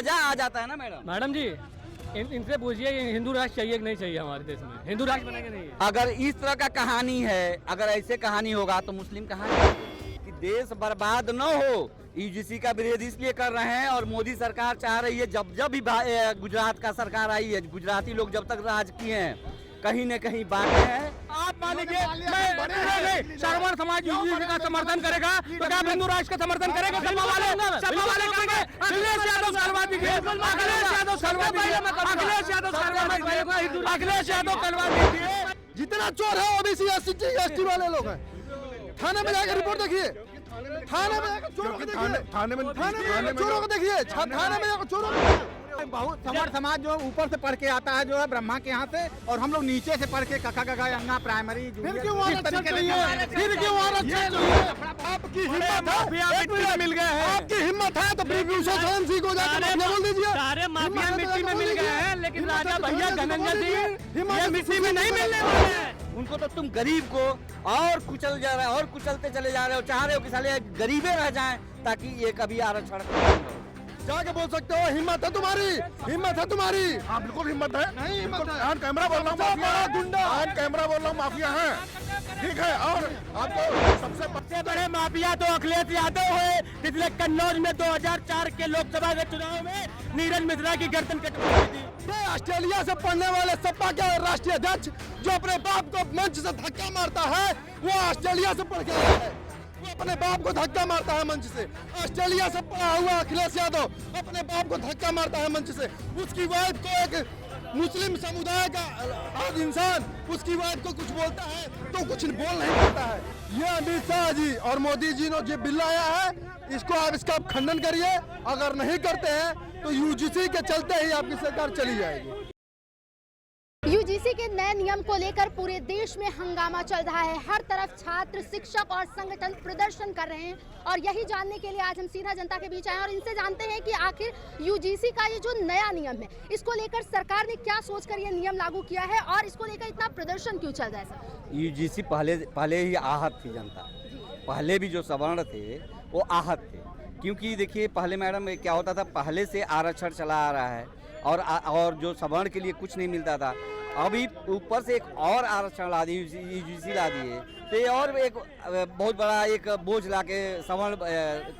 मजा आ जाता है ना मैडम। मैडम जी इनसे पूछिए हिंदू राष्ट्र चाहिए कि नहीं चाहिए हमारे देश में, हिंदू राष्ट्र बनेगा नहीं है। अगर इस तरह का कहानी है, अगर ऐसे कहानी होगा तो मुस्लिम कहानी कि देश बर्बाद न हो, यूजीसी का विरोध इसलिए कर रहे हैं। और मोदी सरकार चाह रही है, जब भी गुजरात का सरकार आई है, गुजराती लोग जब तक राज किए हैं कहीं न कहीं बांटे हैं। आप मान लीजिए मैं सर्वर समाज यूजीसी का समर्थन करेगा तो क्या हिंदू राष्ट्र का समर्थन करेगा? सपा वाले करेंगे। अखिलेश यादव करवा दीजिए, अखिलेश यादव करवा दीजिए, अखिलेश यादव करवा दीजिए, अखिलेश यादव करवा दीजिए। जितना चोर है ओबीसी एसटी वाले लोग हैं। थाने में जाकर रिपोर्ट देखिए, थाने में जाकर चोरों को देखिए, थाने में चोरों को देखिए, थाने में जाकर चोरों। बहुत समाज जो ऊपर से पढ़ के आता है, जो है ब्रह्मा के यहाँ से, और हम लोग नीचे से पढ़ के कखा गगा अंगा प्राइमरी। फिर क्यों आरक्षण चाहिए? फिर क्यों आरक्षण चाहिए? आपकी हिम्मत है, मिल गए हैं। आपकी हिम्मत है तो फिर सिंह को जाकर बोल दीजिए। सारे माफिया मिट्टी में मिल गए हैं, लेकिन राजा भैया धनंजय सिंह ये मिट्टी में नहीं मिलने वाले हैं। उनको तो तुम गरीब को और कुचल जा रहे हो और कुचलते चले जा रहे हो। चाह रहे हो कि साले गरीबे रह जाएं ताकि ये कभी आरक्षण जाके बोल सकते हो। हिम्मत है तुम्हारी, हिम्मत है तुम्हारी। हाँ बिल्कुल हिम्मत है। नहीं हिम्मत है। ऑन कैमरा बोल रहा हूँ, बड़ा गुंडा। ऑन कैमरा बोल रहा हूँ, माफिया है। ठीक है। और आपको सबसे बड़े माफिया तो अखिलेश यादव है। पिछले कन्नौज में 2004 के लोकसभा के चुनाव में नीरज मिश्रा की गर्दन कटवाई थी। ऑस्ट्रेलिया से पढ़ने वाले सपा के राष्ट्रीय अध्यक्ष जो अपने बाप को मंच से धक्का मारता है, वो ऑस्ट्रेलिया से पढ़ के आया है। वो अपने बाप को धक्का मारता है मंच से। ऑस्ट्रेलिया से पढ़ा हुआ अखिलेश यादव अपने बाप को धक्का मारता है मंच से। उसकी वाइफ को, एक मुस्लिम समुदाय का आज इंसान उसकी वाइफ को कुछ बोलता है तो कुछ बोल नहीं पाता है। ये अमित शाह जी और मोदी जी ने जो बिल लाया है, इसको आप इसका खंडन करिए। अगर नहीं करते हैं तो यूजीसी के चलते ही आपकी सरकार चली जाएगी। यूजीसी के नए नियम को लेकर पूरे देश में हंगामा चल रहा है। हर तरफ छात्र, शिक्षक और संगठन प्रदर्शन कर रहे हैं और यही जानने के लिए आज हम सीधा जनता के बीच आए और इनसे जानते हैं कि आखिर यूजीसी का ये जो नया नियम है, इसको लेकर सरकार ने क्या सोचकर ये नियम लागू किया है और इसको लेकर इतना प्रदर्शन क्यों चल रहा है सर? यूजीसी पहले ही आहत थी जनता। पहले भी जो सवर्ण थे वो आहत थे, क्योंकि देखिए पहले मैडम क्या होता था, पहले से आरक्षण चला आ रहा है और जो सवर्ण के लिए कुछ नहीं मिलता था, अभी ऊपर से एक और आरक्षण ला दिए, यूजीसी ला दिए, तो ये और एक बहुत बड़ा एक बोझ ला के सवर्ण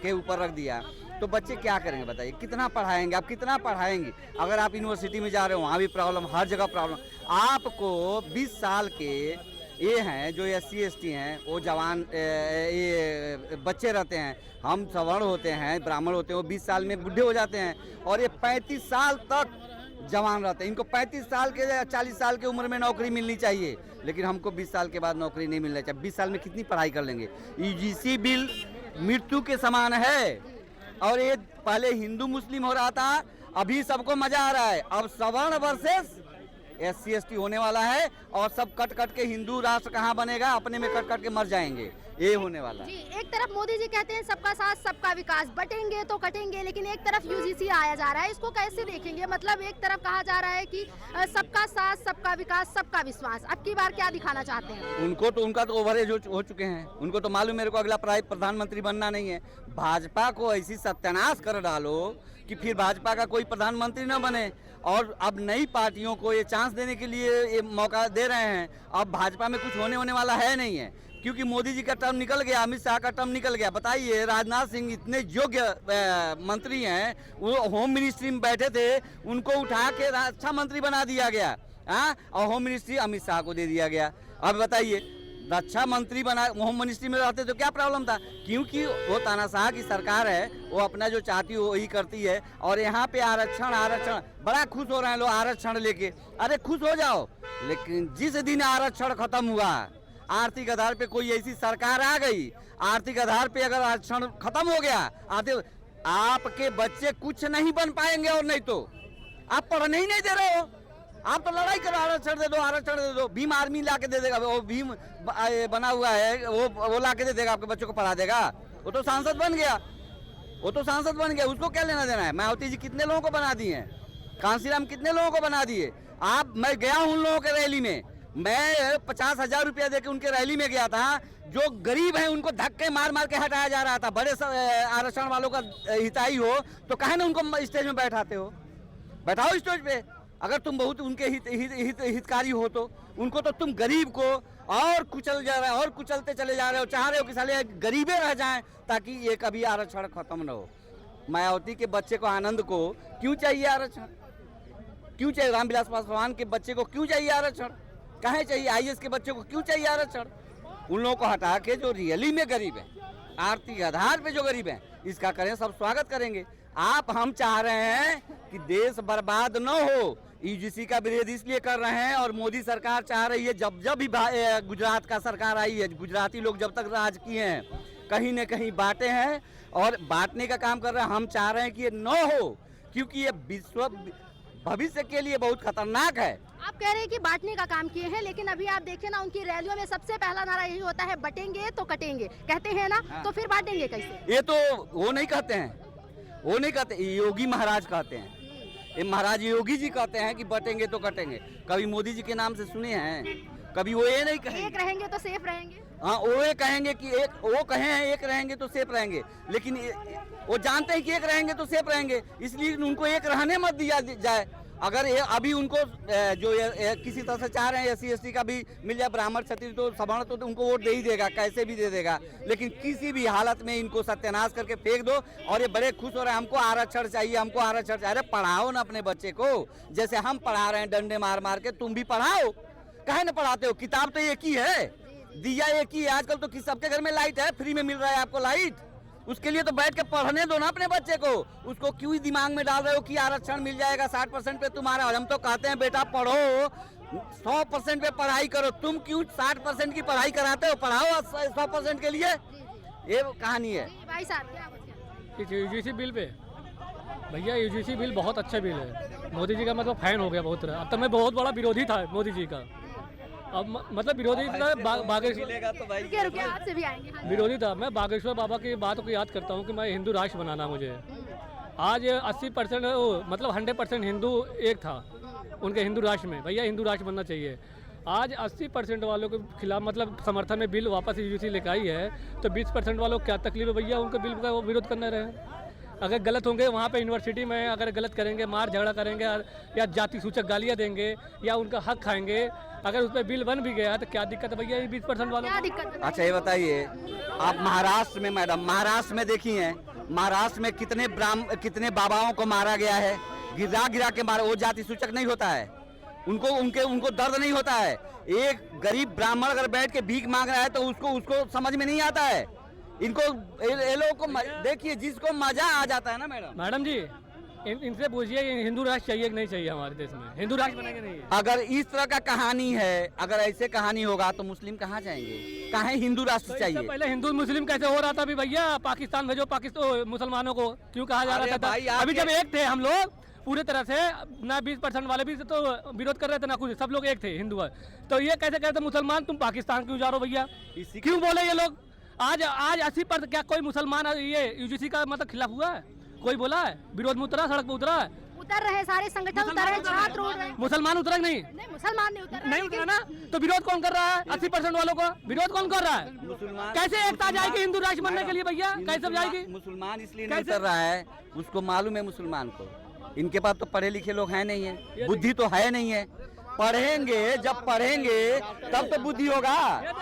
के ऊपर रख दिया। तो बच्चे क्या करेंगे बताइए? कितना पढ़ाएंगे आप? कितना पढ़ाएंगे? अगर आप यूनिवर्सिटी में जा रहे हो वहाँ भी प्रॉब्लम, हर जगह प्रॉब्लम। आपको 20 साल के ये हैं जो SC ST हैं, वो जवान ये बच्चे रहते हैं, हम सवर्ण होते हैं, ब्राह्मण होते हैं, वो 20 साल में बुढ़े हो जाते हैं और ये 35 साल तक जवान रहते हैं। इनको 35 साल के 40 साल की उम्र में नौकरी मिलनी चाहिए, लेकिन हमको 20 साल के बाद नौकरी नहीं मिलना चाहिए। 20 साल में कितनी पढ़ाई कर लेंगे? यूजीसी बिल मृत्यु के समान है। और ये पहले हिंदू मुस्लिम हो रहा था, अभी सबको मजा आ रहा है। अब सवर्ण वर्सेस SC ST होने वाला है और सब कट कट के हिंदू राष्ट्र कहाँ बनेगा? अपने में कट कट के मर जाएंगे, ये होने वाला है। एक तरफ मोदी जी कहते हैं सबका साथ सबका विकास, बटेंगे तो कटेंगे, लेकिन एक तरफ यूजीसी आया जा रहा है, इसको कैसे देखेंगे? मतलब एक तरफ कहा जा रहा है कि सबका साथ सबका विकास सबका विश्वास, अब की बार क्या दिखाना चाहते हैं? उनका तो ओवरेज हो चुके हैं। उनको तो मालूम मेरे को अगला प्रधानमंत्री बनना नहीं है। भाजपा को ऐसी सत्यानाश कर डालो कि फिर भाजपा का कोई प्रधानमंत्री न बने। और अब नई पार्टियों को ये चांस देने के लिए ये मौका दे रहे हैं। अब भाजपा में कुछ होने वाला है नहीं है, क्योंकि मोदी जी का टर्म निकल गया, अमित शाह का टर्म निकल गया। बताइए, राजनाथ सिंह इतने योग्य मंत्री हैं, वो होम मिनिस्ट्री में बैठे थे, उनको उठा के अच्छा मंत्री बना दिया गया। हाँ, और होम मिनिस्ट्री अमित शाह को दे दिया गया। अब बताइए, रक्षा मंत्री बना, होम मिनिस्ट्री में रहते तो क्या प्रॉब्लम था? क्योंकि वो तानाशाह की सरकार है, वो अपना जो चाहती है वही करती है। और यहाँ पे आरक्षण बड़ा खुश हो रहे हैं लोग आरक्षण लेके। अरे खुश हो जाओ, लेकिन जिस दिन आरक्षण खत्म हुआ, आर्थिक आधार पे कोई ऐसी सरकार आ गई, आर्थिक आधार पे अगर आरक्षण खत्म हो गया, आपके बच्चे कुछ नहीं बन पाएंगे। और नहीं तो आप पढ़ने ही नहीं दे रहे हो, आप तो लड़ाई करो, आरक्षण दे दो। भीम आर्मी ला के दे देगा, वो भीम बना हुआ है, वो ला के दे देगा, आपके बच्चों को पढ़ा देगा। वो तो सांसद बन गया, उसको क्या लेना देना है? मायावती जी कितने लोगों को बना दिए हैं, कांसीराम कितने लोगों को बना दिए। मैं गया हूं उन लोगों के रैली में, मैं 50,000 रुपया देके उनके रैली में गया था। जो गरीब हैं उनको धक्के मार मार के हटाया जा रहा था। बड़े आरक्षण वालों का हिताई हो तो काहे ना उनको स्टेज में बैठाते हो, बैठाओ स्टेज पे। अगर तुम बहुत उनके हितकारी हो तो उनको तो तुम गरीब को और कुचल जा रहे हो और कुचलते चले जा रहे हो। चाह रहे हो कि साले गरीबे रह जाएं ताकि ये कभी आरक्षण खत्म न हो। मायावती के बच्चे को, आनंद को क्यों चाहिए आरक्षण? क्यों चाहिए? रामविलास पासवान के बच्चे को क्यों चाहिए आरक्षण? कहाँ चाहिए? आईएएस के बच्चे को क्यों चाहिए आरक्षण? उन लोगों को हटा के जो रियली में गरीब है, आर्थिक आधार पे जो गरीब है, इसका करें, सब स्वागत करेंगे। हम चाह रहे हैं कि देश बर्बाद न हो। यूजीसी का विरोध इसलिए कर रहे हैं और मोदी सरकार चाह रही है, जब भी गुजरात का सरकार आई है, गुजराती लोग जब तक राज किए हैं कहीं न कहीं बांटे हैं और बांटने का काम कर रहे हैं। हम चाह रहे हैं कि ये न हो, क्योंकि ये विश्व भविष्य के लिए बहुत खतरनाक है। आप कह रहे हैं कि बांटने का काम किए हैं, लेकिन अभी आप देखिए ना उनकी रैलियों में सबसे पहला नारा यही होता है, बटेंगे तो कटेंगे, कहते हैं ना। तो फिर बांटेंगे कैसे? ये तो वो नहीं कहते हैं, वो नहीं कहते, योगी महाराज कहते हैं। ये महाराज योगी जी कहते हैं कि बटेंगे तो कटेंगे। कभी मोदी जी के नाम से सुने हैं? कभी वो ये नहीं कहेंगे एक रहेंगे तो सेफ रहेंगे। हाँ, वो ये कहेंगे कि एक, वो कहे हैं एक रहेंगे तो सेफ रहेंगे, लेकिन वो जानते हैं कि एक रहेंगे तो सेफ रहेंगे, इसलिए उनको एक रहने मत दिया जाए। अगर अभी उनको जो किसी तरह से चाह रहे हैं SC/ST का भी मिल जाए, ब्राह्मण क्षत्रिय तो सवर्ण तो उनको वोट दे ही देगा, कैसे भी दे देगा, लेकिन किसी भी हालत में इनको सत्यानाश करके फेंक दो। और ये बड़े खुश हो रहे हैं, हमको आरक्षण चाहिए, हमको आरक्षण चाहिए। अरे पढ़ाओ ना अपने बच्चे को, जैसे हम पढ़ा रहे हैं डंडे मार मार के, तुम भी पढ़ाओ। काहे ना पढ़ाते हो? किताब तो एक ही है, दिया एक ही है। आजकल तो सबके घर में लाइट है, फ्री में मिल रहा है आपको लाइट। उसके लिए तो बैठ के पढ़ने दो ना अपने बच्चे को। उसको क्यों दिमाग में डाल रहे हो कि आरक्षण मिल जाएगा 60% पे तुम्हारा? और हम तो कहते हैं बेटा पढ़ो, 100% पे पढ़ाई करो। तुम क्यों 60% की पढ़ाई कराते हो? पढ़ाओ 100% के लिए। ये कहानी है। भाई साहब क्या बोलते हैं? यूजीसी बिल पे भैया, यूजीसी बिल बहुत अच्छा बिल है। मोदी जी का मतलब फैन हो गया बहुत तरह। अब तक मैं बहुत बड़ा विरोधी था मोदी जी का, अब मतलब विरोधी रुकिए, आपसे भी आएंगे। हाँ। विरोधी था। मैं बागेश्वर बाबा की बात को याद करता हूँ कि मैं हिंदू राष्ट्र बनाना मुझे। आज 80% मतलब 100% हिंदू एक था उनके हिंदू राष्ट्र में। भैया हिंदू राष्ट्र बनना चाहिए। आज 80% वालों के खिलाफ मतलब समर्थन में बिल वापस यूजीसी लेकर आई है, तो 20% वालों को क्या तकलीफ है भैया? उनके बिल का वो विरोध करने रहे। अगर गलत होंगे वहाँ पे यूनिवर्सिटी में, अगर गलत करेंगे, मार झगड़ा करेंगे या जाति सूचक गालियाँ देंगे या उनका हक खाएंगे, अगर उस पर बिल बन भी गया तो क्या दिक्कत है भैया? ये 20% वालों क्या दिक्कत है? अच्छा ये बताइए, आप महाराष्ट्र में, मैडम महाराष्ट्र में देखी हैं, महाराष्ट्र में कितने बाबाओं को मारा गया है, गिरा के मारा। वो जाति सूचक नहीं होता है, उनको दर्द नहीं होता है। एक गरीब ब्राह्मण अगर बैठ के भीख मांग रहा है तो उसको समझ में नहीं आता है। इनको ये लोगों को देखिए, जिसको मजा आ जाता है ना मैडम जी, इनसे पूछिए हिंदू राष्ट्र चाहिए कि नहीं चाहिए हमारे देश में? हिंदू राष्ट्र बनेंगे नहीं? अगर इस तरह का कहानी है, अगर ऐसे कहानी होगा तो मुस्लिम कहाँ जाएंगे? कहाँ हिंदू राष्ट्र चाहिए? पहले हिंदू मुस्लिम कैसे हो रहा था अभी भैया? पाकिस्तान भेजो, पाकिस्तान मुसलमानों को क्यों कहा जा रहा था? अभी जब एक थे हम लोग पूरे तरह से, ना 20% वाले भी तो विरोध कर रहे थे, ना कुछ, सब लोग एक थे हिंदू। तो ये कैसे कहते मुसलमान तुम पाकिस्तान क्यों जा रहे हो भैया? क्यों बोले ये लोग? आज 80% क्या कोई मुसलमान ये यूजीसी का मतलब खिलाफ हुआ है? कोई बोला है? विरोध में उतरा, सड़क पे उतरा है? उतर रहे सारे संगठन, उतर रहे छात्र उतर रहे। मुसलमान उतरा नहीं? मुसलमान नहीं उतर नहीं उतरा ना, तो विरोध कौन कर रहा है? 80% वालों को विरोध कौन कर रहा है? कैसे एकता जाएगी हिंदू राष्ट्र बनने के लिए भैया? कैसे जाएगी? मुसलमान इसलिए नहीं उतर रहा है, उसको मालूम है मुसलमान को, इनके पास तो पढ़े लिखे लोग हैं नहीं है, बुद्धि तो है नहीं है। पढ़ेंगे, जब पढ़ेंगे तब तो बुद्धि होगा।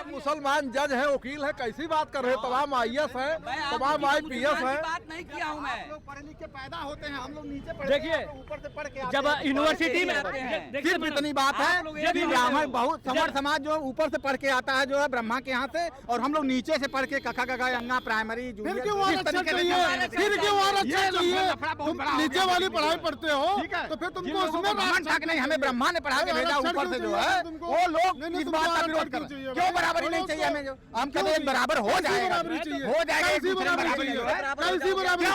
मुसलमान जज है, वकील है, कैसी बात कर रहे हो? तमाम IAS है, तमाम IPS है। बात नहीं किया हूँ मैं। लोग पढ़े लिखे पैदा होते हैं, हम लोग नीचे पढ़े, देखिए ऊपर से पढ़ के जब यूनिवर्सिटी में सिर्फ इतनी बात है कि ब्राह्मण बहुत समर समाज जो ऊपर से पढ़ के आता है जो है ब्रह्मा के यहाँ से, और हम लोग नीचे से पढ़ के कखा गगा अंगा प्राइमरी जूनियर। फिर क्यों आरक्षण चाहिए? तुम नीचे वाली पढ़ाई पढ़ते हो तो फिर तुमको उसमें नहीं, हमें ब्रह्मा ने पढ़ा के भेजा ऊपर से जो है, वो लोग इस बात का विरोध कर रहे हैं। क्यों बराबरी नहीं चाहिए हमें? जो हम कहते हैं बराबर हो जाएगा, हो जाएगा।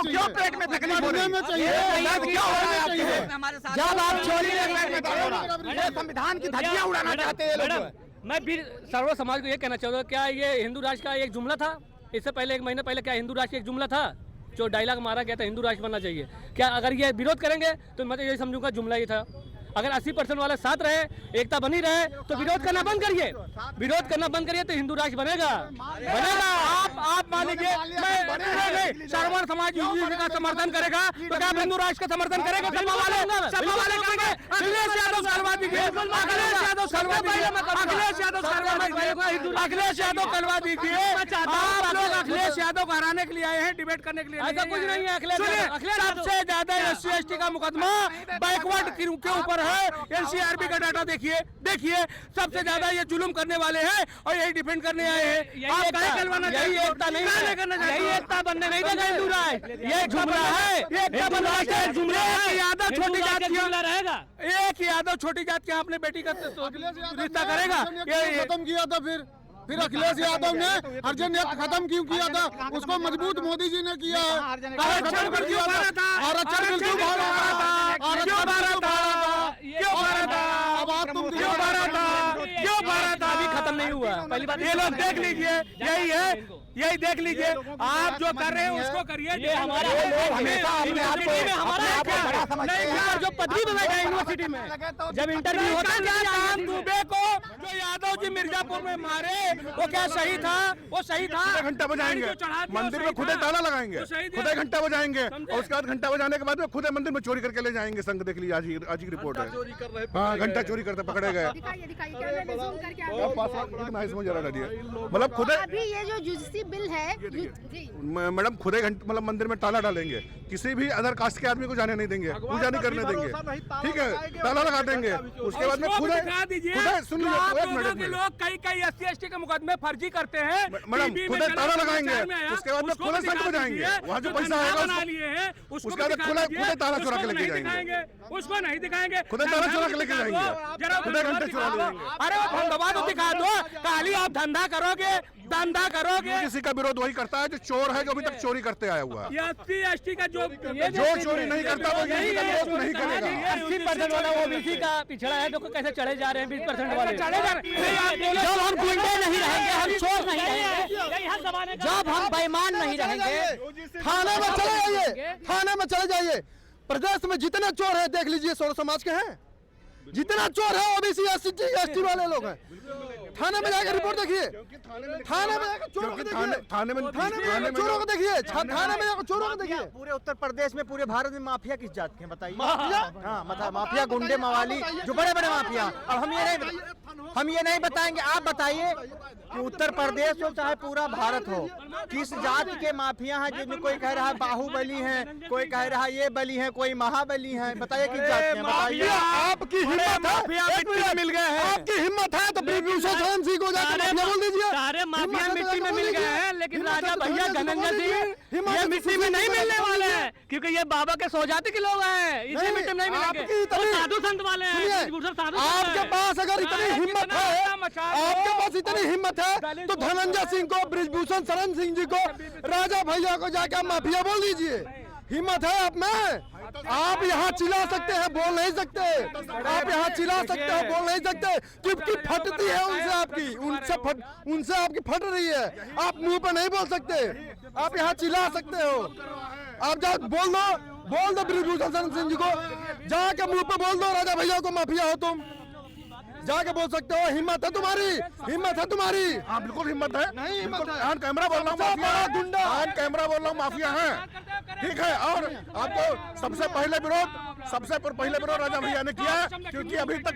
क्यों पेट में तकलीफ हो रही है? क्यों हो रहा है आपके? जब आप चोरी में संविधान की धज्जियां उड़ाना चाहते हैं लोग। मैं भी सर्व समाज को ये कहना चाहता हूँ, क्या ये हिंदू राष्ट्र का एक जुमला था? इससे पहले 1 महीने पहले क्या हिंदू राष्ट्र एक जुमला था जो डायलॉग मारा गया था, हिंदू राष्ट्र बनना चाहिए? क्या अगर ये विरोध करेंगे तो मैं तो यही समझूंगा जुमला ही था। अगर 80% वाले साथ रहे, एकता बनी रहे, तो विरोध करना बंद करिए। विरोध करना बंद करिए तो हिंदू राष्ट्र बनेगा। आप मान लीजिए मैं सर्वण समाज यूजीसी का समर्थन करेगा, तो क्या हिंदू राष्ट्र का समर्थन करेगा? सपा वाले करेंगे। अखिलेश यादव करवा दीजिए, अखिलेश यादव करवा दीजिए, अखिलेश यादव करवा दीजिए, अखिलेश यादव करवा दीजिए। आप लोग अखिलेश यादव को हराने के लिए आए हैं, डिबेट करने के लिए। ऐसा कुछ नहीं है। अखिलेश सबसे ज्यादा SC/ST का मुकदमा बैकवर्ड के ऊपर है। NCRB का डाटा देखिए सबसे ज्यादा ये जुल्म करने वाले हैं और यही डिफेंड करने आए हैं। आप कहीं करवाना चाहिए, एकता नहीं करना चाहिए, यही एकता बनने नहीं देगा हिंदू राष्ट्र। ये जुमला है, एकता बनना चाहिए। जुमला यादव छोटी जातियां रहेगा, एक यादव छोटी जात के अपने बेटी का रिश्ता करेगा। खत्म किया था फिर अखिलेश यादव ने हरिजन एक्ट खत्म क्यों किया था? उसको मजबूत मोदी जी ने किया है। आरक्षण पर क्यों मारा था? आरक्षण बिल क्यों मारा था? क्यों मारा था? क्यों मारा था? अब आप तुम क्यों मारा था? क्यों मारा था? अभी खत्म नहीं हुआ। पहली बात ये लोग देख लीजिए, यही है, यही देख लीजिए। आप जो कर रहे हैं उसको करिए। ये हमारा हमारा जो पदवी में बैठा यूनिवर्सिटी में जब इंटरव्यू होता है दुबे को जो यादव जी मिर्जापुर में मारे, वो क्या सही था? वो सही था। घंटा बजाएंगे, मंदिर में खुदे ताला लगाएंगे, खुदे घंटा बजाएंगे और उसके बाद घंटा बजाने के बाद में खुदे मंदिर में चोरी करके ले जाएंगे। संघ देख लीजिए, आज की रिपोर्ट है। हाँ, घंटा चोरी करते पकड़े गए। मतलब खुदे अभी ये जो यूजीसी बिल है मैडम खुदे मतलब मंदिर में ताला डालेंगे, किसी भी अदर कास्ट के आदमी को जाने नहीं देंगे, पूजा नहीं करने देंगे, ठीक है, ताला लगा देंगे। उसके बाद में खुदे सुन लीजिए, लोग कई SC/ST के मुकदमे फर्जी करते हैं। मैडम खुदे ताला लगाएंगे, उसके बाद में खुदे संघ बजाएंगे, वहाँ जो पैसा आएगा उसके बाद खुदे ताला चुरा के लेके जाएंगे, उसको नहीं दिखाएंगे, खुदे ताला चुरा के लेके जाएंगे, खुदे घंटे चुरा लेंगे। अरे वो धंधा तो दिखा दो, खाली आप धंधा करोगे। किसी का विरोध वही करता है जो चोर है, जो अभी तक चोरी करते आया हुआ है। SC/ST का जो चोरी नहीं करता वो किसी का विरोध नहीं करेगा। 80% वाला OBC का पिछड़ा है, तो कैसे चढ़े जा रहे हैं 20% वाले? चढ़े जा रहे हैं। जब हम गुंडे नहीं रहेंगे, हम चोर नहीं रहेंगे, जब हम बेईमान नहीं रहेंगे, थाने में चले जाइए, थाने में चले जाइए। प्रदेश में जितने चोर हैं देख लीजिए, सोर समाज के हैं। जितना चोर है OBC SC/ST वाले लोग हैं। थाने में जाकर रिपोर्ट देखिए, थाने में जाकर चोरों को देखिए, थाने में चोरों को देखिए, थाने में जाकर चोरों को देखिए। पूरे उत्तर प्रदेश में, पूरे भारत में माफिया किस जात के बताइए? हाँ, माफिया गुंडे मवाली जो बड़े बड़े माफिया। अब हम ये नहीं बताएंगे, आप बताइए कि उत्तर प्रदेश हो चाहे पूरा भारत हो, किस जात के माफिया हैं? जिनमें कोई कह रहा है बाहुबली है, कोई कह रहा है ये बली है, कोई महाबली है। बताइए किस जात के? बताइए। आपकी हिम्मत है, मिल गए हैं। आपकी हिम्मत है तो भूषण शरण सिंह को जाकर माफिया बोल दीजिए। सारे माफिया मिट्टी में मिल गए हैं, लेकिन राजा भैया धनंजय सिंह ये मिट्टी में नहीं मिलने वाले हैं, क्योंकि ये बाबा के सौजाती के लोग हैं। इसी मिट्टी में नहीं मिलेंगे, साधु संत वाले हैं। आपके पास अगर इतनी हिम्मत है, आपके पास इतनी हिम्मत है तो धनंजय सिंह को, बृजभूषण शरण सिंह जी को, राजा भैया को जाकर माफिया बोल दीजिए। हिम्मत है आप में? आप यहाँ चिल्ला सकते हैं, बोल नहीं सकते। आप यहाँ चिल्ला सकते हैं, बोल नहीं सकते। चुपकी फटती है उनसे, आपकी उनसे आपकी फट रही है। आप मुंह पर नहीं बोल सकते, आप यहाँ चिल्ला सकते हो। आप जा बोल दो बृजभूषण शरण सिंह जी को, जाके मुंह पर बोल दो राजा भैया को माफिया हो तुम, जाके बोल सकते हो। हिम्मत है तुम्हारी, हिम्मत है तुम्हारी। हाँ बिल्कुल हिम्मत है। नहीं हिम्मत है। ऑन कैमरा बोल रहा हूँ माफिया है, गुंडा ऑन कैमरा बोल रहा हूँ माफिया है, ठीक है। और आपको सबसे पहले विरोध राजा भैया ने किया, क्योंकि अभी तक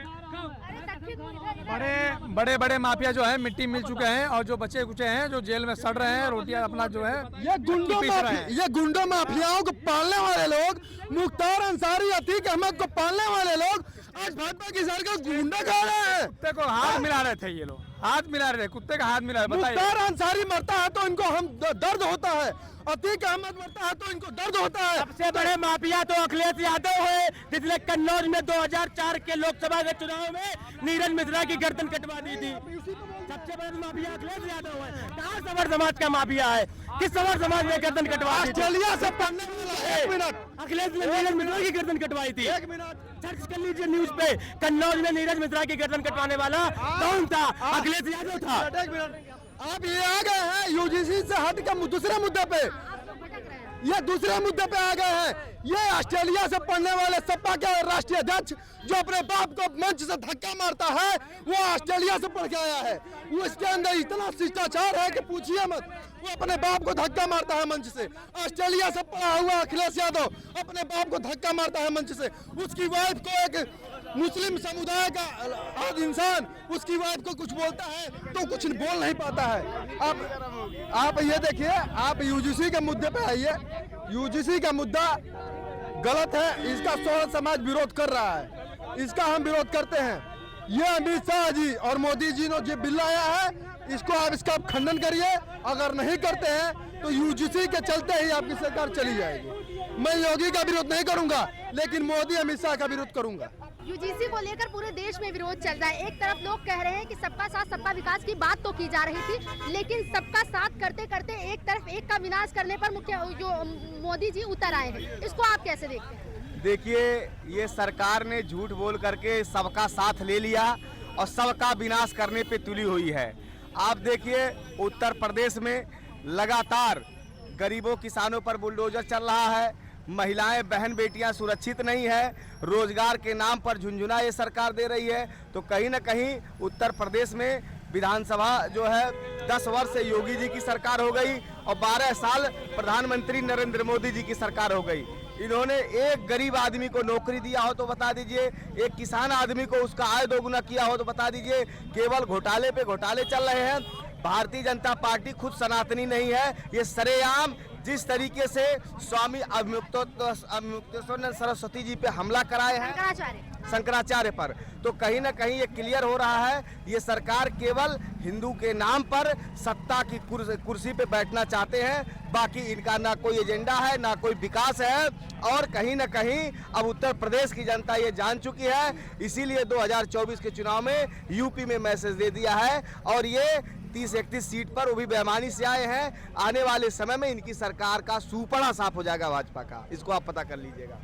बड़े माफिया जो है मिट्टी मिल चुके हैं, और जो बचे कुचे हैं जो जेल में सड़ रहे हैं, रोटियां अपना जो है ये गुंडा माफियाओं को पालने वाले लोग, मुख्तार अंसारी, अतीक अहमद को पालने वाले लोग आज भाजपा की सरकार गुंडा खा रहे हैं। कुत्ते को हाथ मिला रहे थे, ये लोग हाथ मिला रहे थे, कुत्ते का हाथ मिला रहे। मुख्तार अंसारी मरता है तो इनको हम दर्द होता है, अतीक अहमद मरता है तो इनको दर्द होता है। सबसे बड़े माफिया तो अखिलेश यादव है, जिसने कन्नौज में 2004 के लोकसभा के चुनाव में नीरज मिश्रा की गर्दन कटवा दी थी। सबसे बड़ा माफिया अखिलेश यादव है। कहाँ सवर समाज का माफिया है? किस सवर समाज में गर्दन कटवा दी? ऑस्ट्रेलिया से पढ़ने वाला, एक मिनट, अखिलेश ने नीरज मिश्रा की गर्दन कटवाई थी। एक मिनट सर्च कर लीजिए न्यूज पे, कन्नौज में नीरज मिश्रा की गर्दन कटवाने वाला कौन था? अखिलेश यादव था। एक मिनट, आप ये आ गए हैं यूजीसी से हट के दूसरे मुद्दे पे। ये दूसरे मुद्दे पे आ गए हैं। ये ऑस्ट्रेलिया से पढ़ने वाले सपा के राष्ट्रीय अध्यक्ष जो अपने बाप को मंच से धक्का मारता है, वो ऑस्ट्रेलिया से पढ़ के आया है। वो इसके अंदर इतना शिष्टाचार है कि पूछिए मत। वो अपने बाप को धक्का मारता है मंच से। ऑस्ट्रेलिया से पढ़ा हुआ अखिलेश यादव अपने बाप को धक्का मारता है मंच से। उसकी वाइफ को, एक मुस्लिम समुदाय का आद इंसान उसकी वाइफ को कुछ बोलता है तो कुछ बोल नहीं पाता है। आप ये देखिए, आप यूजीसी के मुद्दे पे आइए। यूजीसी का मुद्दा गलत है, इसका सोहर समाज विरोध कर रहा है, इसका हम विरोध करते हैं। ये अमित शाह जी और मोदी जी ने जो बिल लाया है, इसको आप इसका खंडन करिए। अगर नहीं करते हैं तो यूजीसी के चलते ही आपकी सरकार चली जाएगी। मैं योगी का विरोध नहीं करूंगा, लेकिन मोदी अमित शाह का विरोध करूंगा। यूजीसी को लेकर पूरे देश में विरोध चल रहा है। एक तरफ लोग कह रहे हैं कि सबका साथ सबका विकास की बात तो की जा रही थी, लेकिन सबका साथ करते करते एक तरफ एक का विनाश करने पर मोदी जी उतर आए हैं। इसको आप कैसे देखते हैं? देखिए, ये सरकार ने झूठ बोल करके सबका साथ ले लिया और सबका विनाश करने पे तुली हुई है। आप देखिए, उत्तर प्रदेश में लगातार गरीबों किसानों पर बुलडोजर चल रहा है। महिलाएं बहन बेटियां सुरक्षित नहीं है। रोजगार के नाम पर झुंझुना ये सरकार दे रही है। तो कहीं ना कहीं उत्तर प्रदेश में विधानसभा जो है 10 वर्ष से योगी जी की सरकार हो गई और 12 साल प्रधानमंत्री नरेंद्र मोदी जी की सरकार हो गई। इन्होंने एक गरीब आदमी को नौकरी दिया हो तो बता दीजिए, एक किसान आदमी को उसका आय दोगुना किया हो तो बता दीजिए। केवल घोटाले पे घोटाले चल रहे हैं। भारतीय जनता पार्टी खुद सनातनी नहीं है। ये सरेआम जिस तरीके से स्वामी अवमुक्तेश्वर सरस्वती जी पे हमला कराए हैं, शंकराचार्य पर, तो कहीं ना कहीं ये क्लियर हो रहा है ये सरकार केवल हिंदू के नाम पर सत्ता की कुर्सी पे बैठना चाहते हैं। बाकी इनका ना कोई एजेंडा है, ना कोई विकास है। और कहीं ना कहीं अब उत्तर प्रदेश की जनता ये जान चुकी है, इसीलिए 2024 के चुनाव में यूपी में मैसेज दे दिया है और ये 30-31 सीट पर वो भी बेईमानी से आए हैं। आने वाले समय में इनकी सरकार का सूपड़ा साफ हो जाएगा भाजपा का, इसको आप पता कर लीजिएगा।